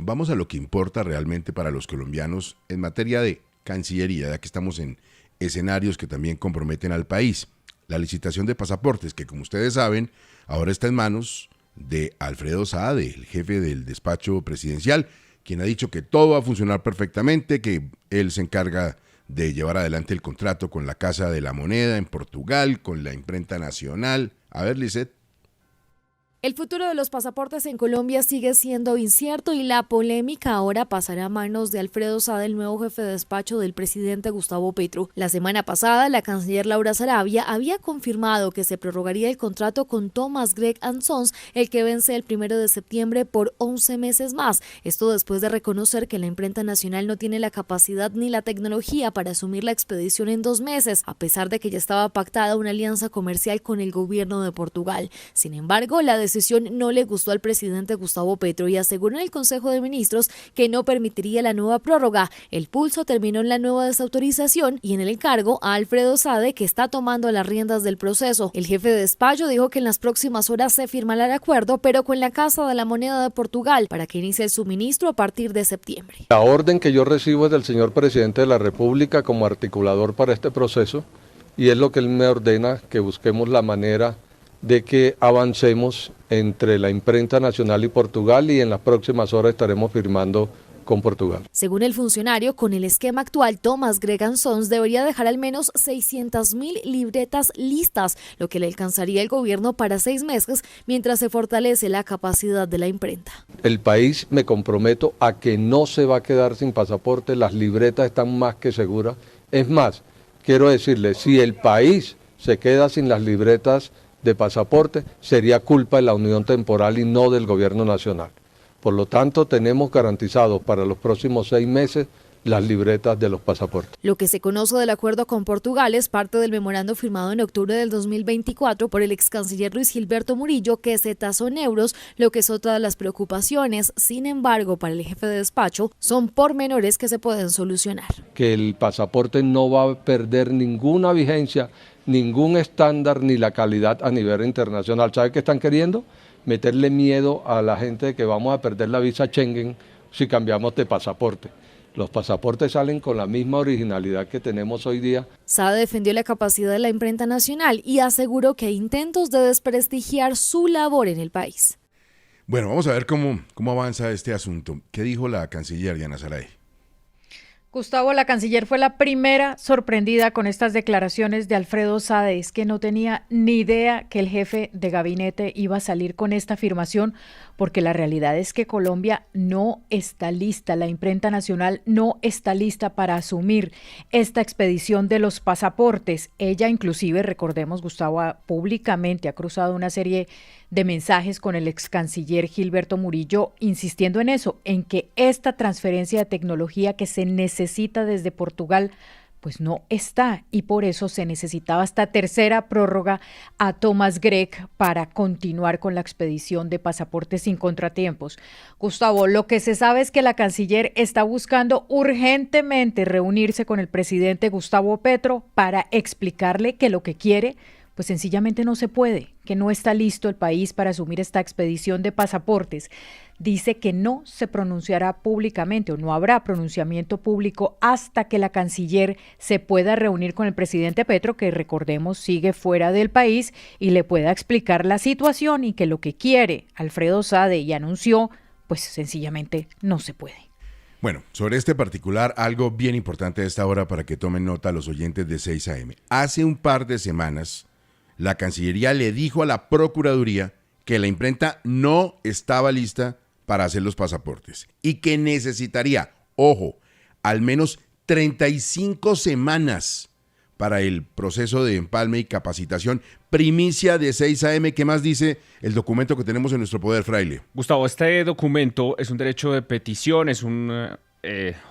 vamos a lo que importa realmente para los colombianos en materia de Cancillería, ya que estamos en escenarios que también comprometen al país. La licitación de pasaportes, que como ustedes saben, ahora está en manos de Alfredo Saade, el jefe del despacho presidencial, quien ha dicho que todo va a funcionar perfectamente, que él se encarga de llevar adelante el contrato con la Casa de la Moneda en Portugal, con la imprenta nacional. A ver, Lisette. El futuro de los pasaportes en Colombia sigue siendo incierto y la polémica ahora pasará a manos de Alfredo Saade, el nuevo jefe de despacho del presidente Gustavo Petro. La semana pasada, la canciller Laura Sarabia había confirmado que se prorrogaría el contrato con Thomas Gregg & Sons, el que vence el 1 de septiembre por 11 meses más. Esto después de reconocer que la imprenta nacional no tiene la capacidad ni la tecnología para asumir la expedición en 2 meses, a pesar de que ya estaba pactada una alianza comercial con el gobierno de Portugal. Sin embargo, la decisión no le gustó al presidente Gustavo Petro y aseguró en el Consejo de Ministros que no permitiría la nueva prórroga. El pulso terminó en la nueva desautorización y en el encargo a Alfredo Saade, que está tomando las riendas del proceso. El jefe de despacho dijo que en las próximas horas se firmará el acuerdo, pero con la Casa de la Moneda de Portugal, para que inicie el suministro a partir de septiembre. La orden que yo recibo es del señor presidente de la República como articulador para este proceso y es lo que él me ordena, que busquemos la manera de que avancemos entre la imprenta nacional y Portugal, y en las próximas horas estaremos firmando con Portugal. Según el funcionario, con el esquema actual, Thomas Gregg & Sons debería dejar al menos 600.000 libretas listas, lo que le alcanzaría el gobierno para 6 meses, mientras se fortalece la capacidad de la imprenta. El país, me comprometo a que no se va a quedar sin pasaporte, las libretas están más que seguras. Es más, quiero decirle, si el país se queda sin las libretas de pasaporte, sería culpa de la Unión Temporal y no del Gobierno Nacional. Por lo tanto, tenemos garantizados para los próximos 6 meses las libretas de los pasaportes. Lo que se conoce del acuerdo con Portugal es parte del memorando firmado en octubre del 2024 por el ex canciller Luis Gilberto Murillo, que se tasó en euros, lo que es otra de las preocupaciones. Sin embargo, para el jefe de despacho, son pormenores que se pueden solucionar. Que el pasaporte no va a perder ninguna vigencia, ningún estándar ni la calidad a nivel internacional. ¿Sabe qué están queriendo? Meterle miedo a la gente de que vamos a perder la visa Schengen si cambiamos de pasaporte. Los pasaportes salen con la misma originalidad que tenemos hoy día. Saade defendió la capacidad de la imprenta nacional y aseguró que hay intentos de desprestigiar su labor en el país. Bueno, vamos a ver cómo avanza este asunto. ¿Qué dijo la canciller Diana Sarabia? Gustavo, la canciller fue la primera sorprendida con estas declaraciones de Alfredo Saade. Es que no tenía ni idea que el jefe de gabinete iba a salir con esta afirmación, porque la realidad es que Colombia no está lista, la imprenta nacional no está lista para asumir esta expedición de los pasaportes. Ella inclusive, recordemos, Gustavo, públicamente ha cruzado una serie de mensajes con el ex canciller Gilberto Murillo, insistiendo en eso, en que esta transferencia de tecnología que se necesita desde Portugal pues no está, y por eso se necesitaba esta tercera prórroga a Thomas Gregg para continuar con la expedición de pasaportes sin contratiempos. Gustavo, lo que se sabe es que la canciller está buscando urgentemente reunirse con el presidente Gustavo Petro para explicarle que lo que quiere pues sencillamente no se puede, que no está listo el país para asumir esta expedición de pasaportes. Dice que no se pronunciará públicamente o no habrá pronunciamiento público hasta que la canciller se pueda reunir con el presidente Petro, que recordemos sigue fuera del país, y le pueda explicar la situación y que lo que quiere Alfredo Saade y anunció, pues sencillamente no se puede. Bueno, sobre este particular, algo bien importante a esta hora para que tomen nota los oyentes de 6 AM. Hace un par de semanas, la Cancillería le dijo a la Procuraduría que la imprenta no estaba lista para hacer los pasaportes y que necesitaría, ojo, al menos 35 semanas para el proceso de empalme y capacitación. Primicia de 6 AM, ¿qué más dice el documento que tenemos en nuestro poder, Fraile? Gustavo, este documento es un derecho de petición, es un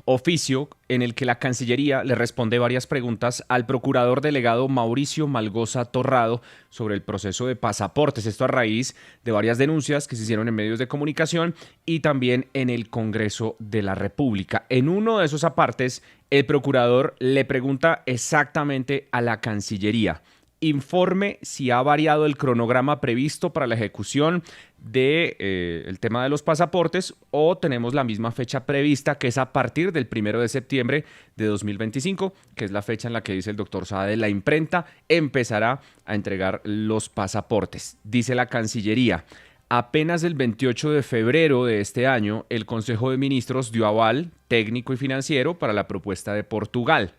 oficio en el que la Cancillería le responde varias preguntas al procurador delegado Mauricio Malgoza Torrado sobre el proceso de pasaportes. Esto a raíz de varias denuncias que se hicieron en medios de comunicación y también en el Congreso de la República. En uno de esos apartes, el procurador le pregunta exactamente a la Cancillería: informe si ha variado el cronograma previsto para la ejecución el tema de los pasaportes o tenemos la misma fecha prevista, que es a partir del 1 de septiembre de 2025, que es la fecha en la que dice el doctor Saade la imprenta empezará a entregar los pasaportes. Dice la Cancillería: apenas el 28 de febrero de este año, el Consejo de Ministros dio aval técnico y financiero para la propuesta de Portugal.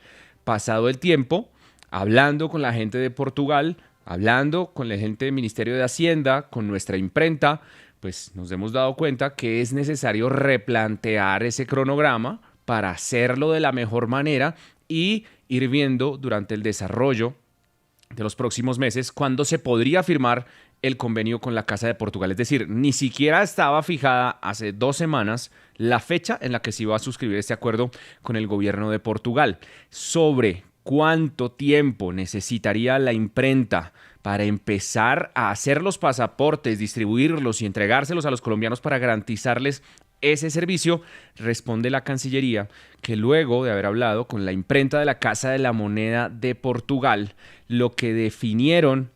Pasado el tiempo, hablando con la gente de Portugal, hablando con la gente del Ministerio de Hacienda, con nuestra imprenta, pues nos hemos dado cuenta que es necesario replantear ese cronograma para hacerlo de la mejor manera y ir viendo durante el desarrollo de los próximos meses cuándo se podría firmar el convenio con la Casa de Portugal. Es decir, ni siquiera estaba fijada hace 2 semanas la fecha en la que se iba a suscribir este acuerdo con el gobierno de Portugal. Sobre cuánto tiempo necesitaría la imprenta para empezar a hacer los pasaportes, distribuirlos y entregárselos a los colombianos para garantizarles ese servicio, responde la Cancillería que luego de haber hablado con la imprenta de la Casa de la Moneda de Portugal, lo que definieron,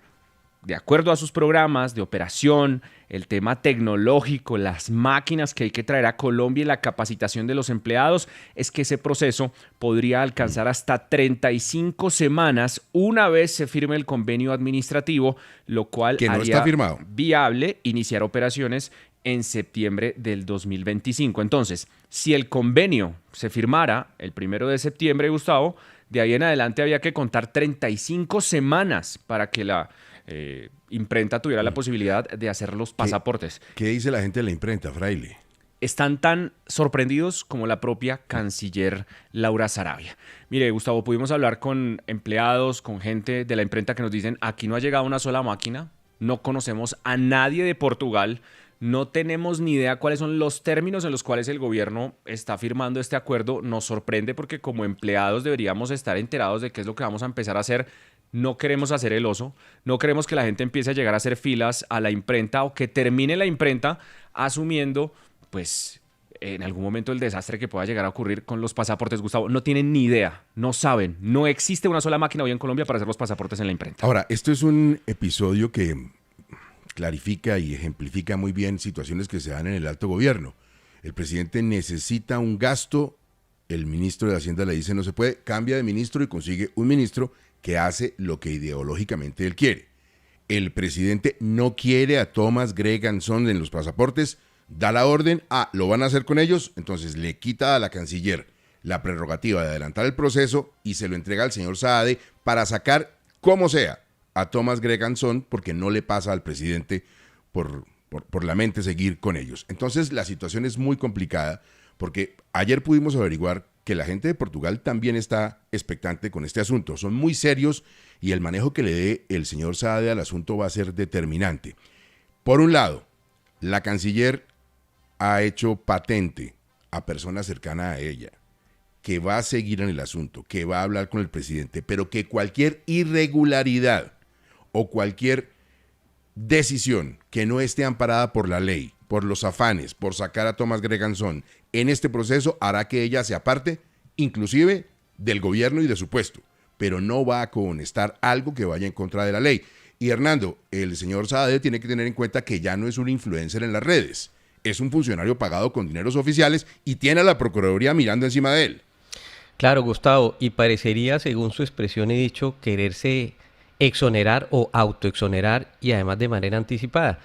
de acuerdo a sus programas de operación, el tema tecnológico, las máquinas que hay que traer a Colombia y la capacitación de los empleados, es que ese proceso podría alcanzar hasta 35 semanas una vez se firme el convenio administrativo, lo cual que no haría está firmado, viable iniciar operaciones en septiembre del 2025. Entonces, si el convenio se firmara el 1 de septiembre, Gustavo, de ahí en adelante había que contar 35 semanas para que la imprenta tuviera la posibilidad de hacer los pasaportes. ¿Qué dice la gente de la imprenta, Fraile? Están tan sorprendidos como la propia canciller Laura Sarabia. Mire, Gustavo, pudimos hablar con empleados, con gente de la imprenta que nos dicen: aquí no ha llegado una sola máquina, no conocemos a nadie de Portugal, no tenemos ni idea cuáles son los términos en los cuales el gobierno está firmando este acuerdo. Nos sorprende porque como empleados deberíamos estar enterados de qué es lo que vamos a empezar a hacer. No queremos hacer el oso, no queremos que la gente empiece a llegar a hacer filas a la imprenta o que termine la imprenta asumiendo, pues, en algún momento el desastre que pueda llegar a ocurrir con los pasaportes. Gustavo, no tienen ni idea, no saben, no existe una sola máquina hoy en Colombia para hacer los pasaportes en la imprenta. Ahora, esto es un episodio que clarifica y ejemplifica muy bien situaciones que se dan en el alto gobierno. El presidente necesita un gasto, el ministro de Hacienda le dice no se puede, cambia de ministro y consigue un ministro que hace lo que ideológicamente él quiere. El presidente no quiere a Thomas Greganson en los pasaportes, da la orden, lo van a hacer con ellos, entonces le quita a la canciller la prerrogativa de adelantar el proceso y se lo entrega al señor Saade para sacar, como sea, a Thomas Greganson, porque no le pasa al presidente por la mente seguir con ellos. Entonces la situación es muy complicada, porque ayer pudimos averiguar que la gente de Portugal también está expectante con este asunto. Son muy serios y el manejo que le dé el señor Saade al asunto va a ser determinante. Por un lado, la canciller ha hecho patente a personas cercanas a ella que va a seguir en el asunto, que va a hablar con el presidente, pero que cualquier irregularidad o cualquier decisión que no esté amparada por la ley, por los afanes, por sacar a Thomas Greganson en este proceso, hará que ella se aparte, inclusive del gobierno y de su puesto, pero no va a cohonestar algo que vaya en contra de la ley. Y Hernando, el señor Saade tiene que tener en cuenta que ya no es un influencer en las redes, es un funcionario pagado con dineros oficiales y tiene a la Procuraduría mirando encima de él. Claro, Gustavo, y parecería, según su expresión he dicho, quererse exonerar o autoexonerar y además de manera anticipada.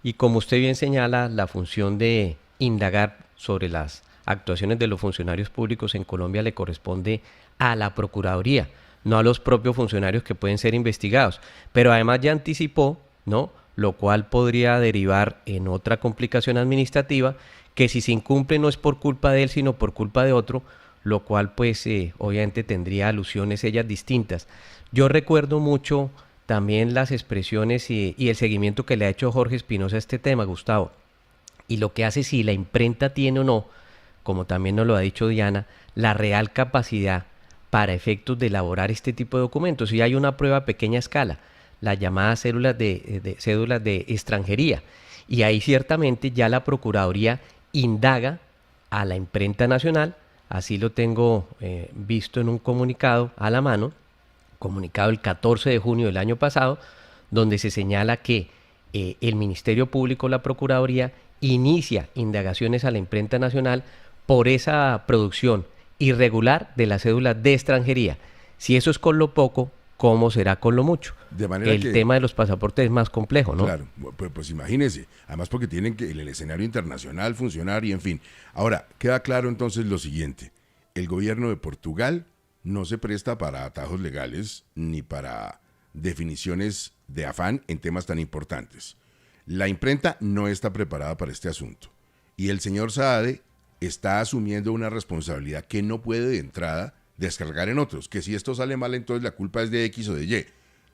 Y como usted bien señala, la función de indagar sobre las actuaciones de los funcionarios públicos en Colombia le corresponde a la Procuraduría, no a los propios funcionarios que pueden ser investigados. Pero además ya anticipó, ¿no?, lo cual podría derivar en otra complicación administrativa, que si se incumple no es por culpa de él, sino por culpa de otro, lo cual pues obviamente tendría alusiones ellas distintas. Yo recuerdo mucho también las expresiones y el seguimiento que le ha hecho Jorge Espinosa a este tema, Gustavo, y lo que hace si la imprenta tiene o no, como también nos lo ha dicho Diana, la real capacidad para efectos de elaborar este tipo de documentos. Y hay una prueba a pequeña escala, las llamadas cédulas de extranjería, y ahí ciertamente ya la Procuraduría indaga a la imprenta nacional, así lo tengo visto en un comunicado a la mano, comunicado el 14 de junio del año pasado, donde se señala que el Ministerio Público, la Procuraduría, inicia indagaciones a la imprenta nacional por esa producción irregular de la cédula de extranjería. Si eso es con lo poco, ¿cómo será con lo mucho? De manera el tema de los pasaportes es más complejo, ¿no? Claro, pues imagínese, además porque tienen que el escenario internacional funcionar y en fin. Ahora, queda claro entonces lo siguiente, el gobierno de Portugal no se presta para atajos legales ni para definiciones de afán en temas tan importantes. La imprenta no está preparada para este asunto y el señor Saade está asumiendo una responsabilidad que no puede de entrada descargar en otros, que si esto sale mal entonces la culpa es de X o de Y.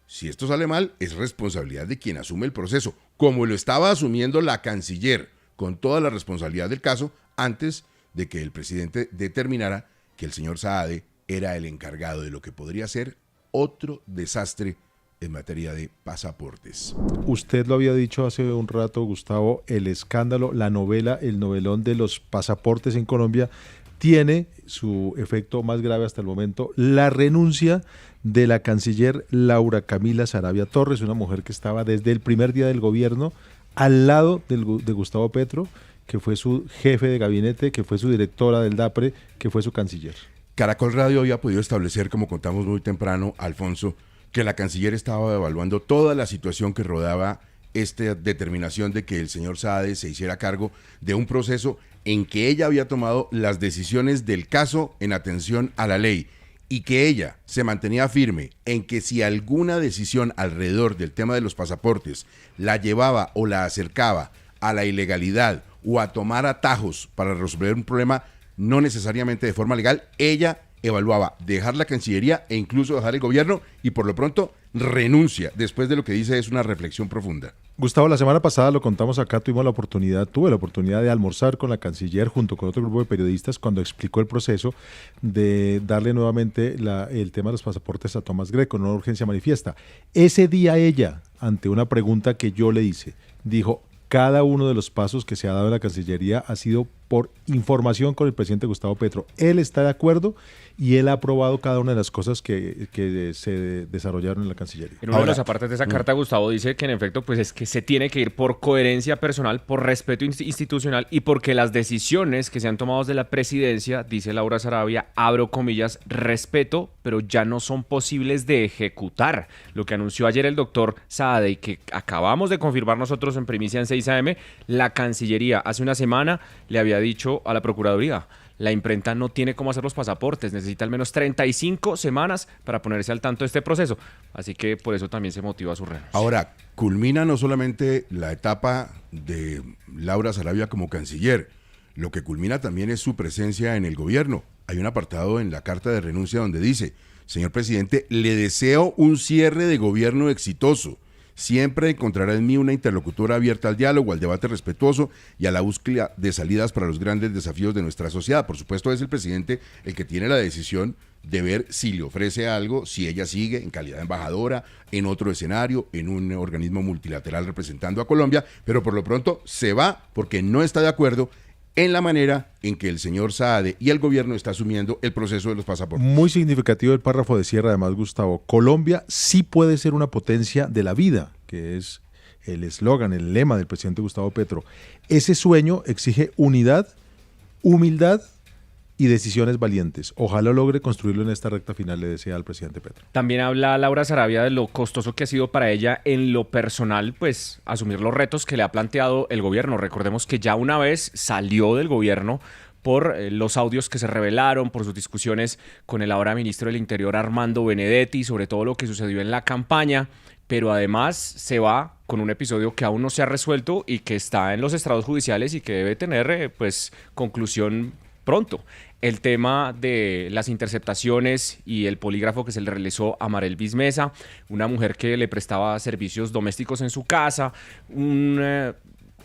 Si esto sale mal es responsabilidad de quien asume el proceso, como lo estaba asumiendo la canciller con toda la responsabilidad del caso antes de que el presidente determinara que el señor Saade era el encargado de lo que podría ser otro desastre en materia de pasaportes. Usted lo había dicho hace un rato, Gustavo, el escándalo, la novela, el novelón de los pasaportes en Colombia tiene su efecto más grave hasta el momento, la renuncia de la canciller Laura Camila Saravia Torres, una mujer que estaba desde el primer día del gobierno al lado de Gustavo Petro, que fue su jefe de gabinete, que fue su directora del DAPRE, que fue su canciller. Caracol Radio había podido establecer, como contamos muy temprano, Alfonso, que la canciller estaba evaluando toda la situación que rodeaba esta determinación de que el señor Saade se hiciera cargo de un proceso en que ella había tomado las decisiones del caso en atención a la ley y que ella se mantenía firme en que si alguna decisión alrededor del tema de los pasaportes la llevaba o la acercaba a la ilegalidad o a tomar atajos para resolver un problema no necesariamente de forma legal, ella evaluaba dejar la Cancillería e incluso dejar el gobierno y por lo pronto renuncia. Después de lo que dice es una reflexión profunda. Gustavo, la semana pasada lo contamos acá, tuve la oportunidad de almorzar con la canciller junto con otro grupo de periodistas cuando explicó el proceso de darle nuevamente el tema de los pasaportes a Tomás Greco en una urgencia manifiesta. Ese día ella, ante una pregunta que yo le hice, dijo: cada uno de los pasos que se ha dado en la Cancillería ha sido por información con el presidente Gustavo Petro. Él está de acuerdo y él ha aprobado cada una de las cosas que se desarrollaron en la Cancillería. En uno de los apartes de esa carta, Gustavo dice que en efecto pues es que se tiene que ir por coherencia personal, por respeto institucional y porque las decisiones que se han tomado desde la presidencia, dice Laura Saravia, abro comillas, respeto, pero ya no son posibles de ejecutar. Lo que anunció ayer el doctor Saade y que acabamos de confirmar nosotros en primicia en 6 AM, la Cancillería hace una semana le había dicho a la Procuraduría: la imprenta no tiene cómo hacer los pasaportes, necesita al menos 35 semanas para ponerse al tanto de este proceso. Así que por eso también se motiva su renuncia. Ahora, culmina no solamente la etapa de Laura Saravia como canciller, lo que culmina también es su presencia en el gobierno. Hay un apartado en la carta de renuncia donde dice: señor presidente, le deseo un cierre de gobierno exitoso. Siempre encontrará en mí una interlocutora abierta al diálogo, al debate respetuoso y a la búsqueda de salidas para los grandes desafíos de nuestra sociedad. Por supuesto, es el presidente el que tiene la decisión de ver si le ofrece algo, si ella sigue en calidad de embajadora, en otro escenario, en un organismo multilateral representando a Colombia, pero por lo pronto se va porque no está de acuerdo en la manera en que el señor Saade y el gobierno está asumiendo el proceso de los pasaportes. Muy significativo el párrafo de cierre, además, Gustavo. Colombia sí puede ser una potencia de la vida, que es el eslogan, el lema del presidente Gustavo Petro. Ese sueño exige unidad, humildad y decisiones valientes. Ojalá logre construirlo en esta recta final, le desea al presidente Petro. También habla Laura Saravia de lo costoso que ha sido para ella en lo personal, pues asumir los retos que le ha planteado el gobierno. Recordemos que ya una vez salió del gobierno por los audios que se revelaron, por sus discusiones con el ahora ministro del Interior Armando Benedetti, sobre todo lo que sucedió en la campaña, pero además se va con un episodio que aún no se ha resuelto y que está en los estrados judiciales y que debe tener pues conclusión pronto. El tema de las interceptaciones y el polígrafo que se le realizó a Marel Bismesa, una mujer que le prestaba servicios domésticos en su casa, un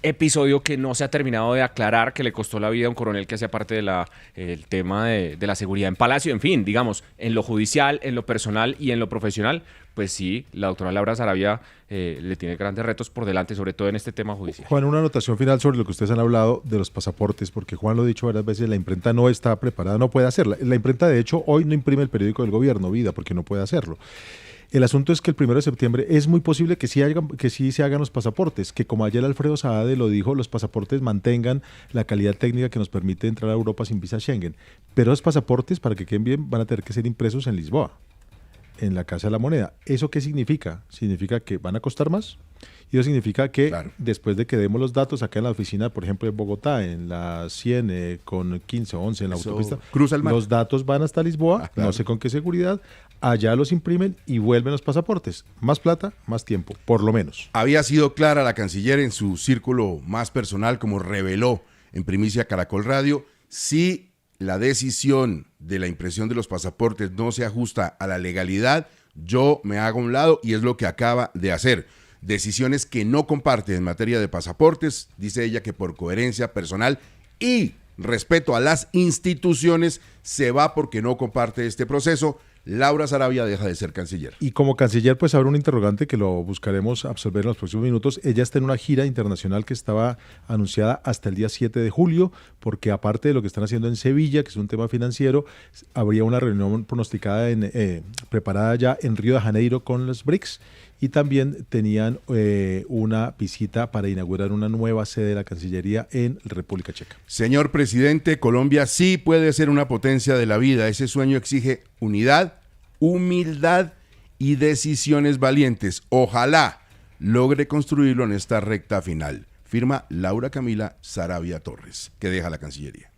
episodio que no se ha terminado de aclarar, que le costó la vida a un coronel que hacía parte del tema de la seguridad en Palacio. En fin, digamos, en lo judicial, en lo personal y en lo profesional, pues sí, la doctora Laura Sarabia le tiene grandes retos por delante, sobre todo en este tema judicial. Juan, una anotación final sobre lo que ustedes han hablado de los pasaportes, porque Juan lo ha dicho varias veces, la imprenta no está preparada, no puede hacerla. La imprenta, de hecho, hoy no imprime el periódico del gobierno, Vida, porque no puede hacerlo. El asunto es que el 1 de septiembre es muy posible que sí se hagan los pasaportes, que como ayer Alfredo Saade lo dijo, los pasaportes mantengan la calidad técnica que nos permite entrar a Europa sin visa Schengen. Pero los pasaportes, para que queden bien, van a tener que ser impresos en Lisboa, en la Casa de la Moneda. ¿Eso qué significa? Significa que van a costar más. Y eso significa que después de que demos los datos acá en la oficina, por ejemplo, en Bogotá, en la 100 con 15 o 11 en la autopista, cruza el mar. Los datos van hasta Lisboa, no sé con qué seguridad, allá los imprimen y vuelven los pasaportes. Más plata, más tiempo, por lo menos. Había sido clara la canciller en su círculo más personal, como reveló en primicia Caracol Radio, si la decisión de la impresión de los pasaportes no se ajusta a la legalidad, yo me hago a un lado, y es lo que acaba de hacer. Decisiones que no comparte en materia de pasaportes, dice ella que por coherencia personal y respeto a las instituciones se va porque no comparte este proceso. Laura Sarabia deja de ser canciller. Y como canciller, pues habrá un interrogante que lo buscaremos absolver en los próximos minutos. Ella está en una gira internacional que estaba anunciada hasta el día 7 de julio, porque aparte de lo que están haciendo en Sevilla, que es un tema financiero, habría una reunión pronosticada, preparada ya en Río de Janeiro con los BRICS, y también tenían una visita para inaugurar una nueva sede de la Cancillería en República Checa. Señor presidente, Colombia sí puede ser una potencia de la vida. Ese sueño exige unidad, humildad y decisiones valientes. Ojalá logre construirlo en esta recta final. Firma Laura Camila Sarabia Torres, que deja la Cancillería.